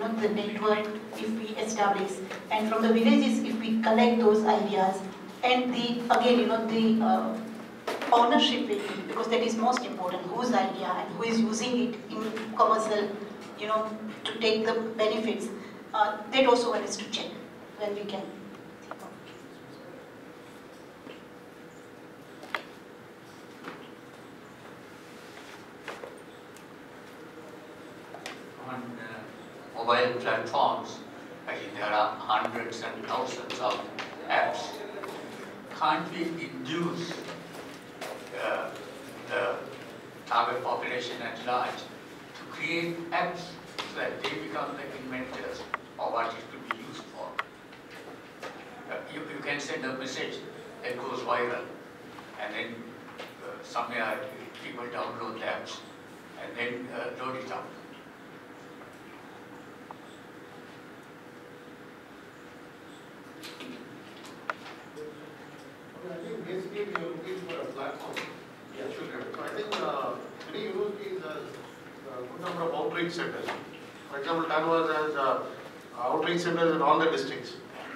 the network if we establish, and from the villages if we collect those ideas, and the ownership will be, because that is most important, whose idea and who is using it in commercial, to take the benefits. That also one is to check when we can. On mobile platforms, there are hundreds and thousands of apps. Can't we induce the target population at large to create apps so that they become the inventors of what it could be used for? You can send a message that goes viral, and then somewhere people download the apps and then load it up. I think basically we are looking for a platform. Yeah, sure. So I think many universities have a good number of outreach centers. For example, Tanvas has outreach centers in all the districts.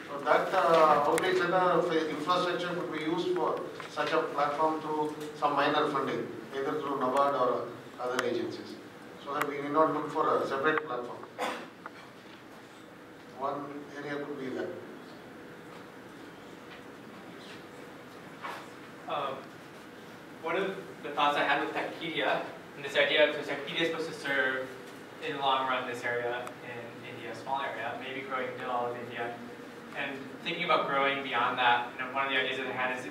So that outreach center infrastructure could be used for such a platform through some minor funding, either through NABARD or other agencies. So that we need not look for a separate platform. One area could be that. One of the thoughts I had with Techpedia, and this idea of Techpedia is supposed to serve, in the long run, this area in India, a small area, maybe growing into all of India. And thinking about growing beyond that, one of the ideas that I had is,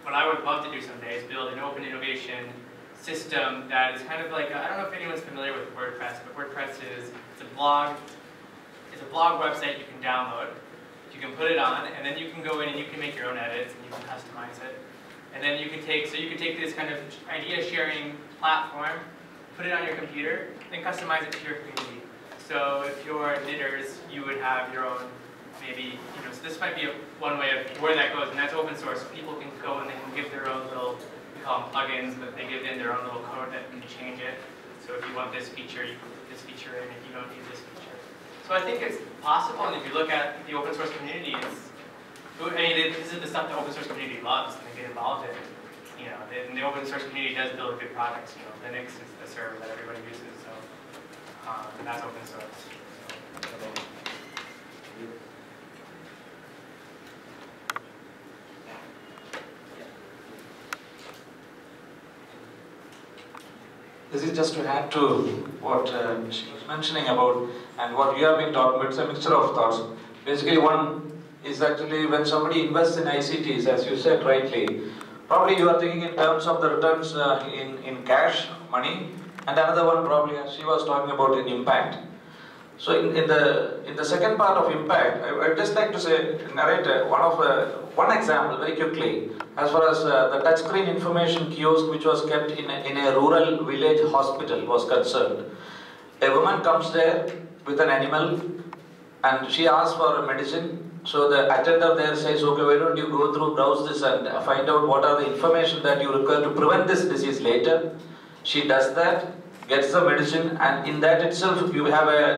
what I would love to do someday is build an open innovation system that is kind of like, I don't know if anyone's familiar with WordPress, but WordPress is a blog website you can download. You can put it on, and then you can go in and you can make your own edits, and you can customize it. And then you can take this kind of idea sharing platform, put it on your computer, then customize it to your community. So if you're knitters, you would have your own, maybe, so this might be one way of where that goes, and that's open source. People can go and they can give their own little, we call them plugins, but they give in their own little code that can change it. So if you want this feature, you can put this feature in. If you don't need this feature. So I think it's possible, and if you look at the open source community, this is the stuff the open source community loves, and they get involved in. And the open source community does build good products. Linux is the server that everybody uses, so and that's open source. This is just to add to what she was mentioning about, and what we have been talking about. It's a mixture of thoughts. Basically, one is actually when somebody invests in ICTs, as you said rightly, probably you are thinking in terms of the returns in cash, money, and another one probably, as she was talking about, in impact. So in the second part of impact, I'd just like to narrate one example very quickly. As far as the touchscreen information kiosk which was kept in a rural village hospital was concerned, a woman comes there with an animal and she asks for a medicine. So the attendant there says, okay, why don't you go through, browse this and find out what are the information that you require to prevent this disease later. She does that, gets the medicine, and in that itself you have a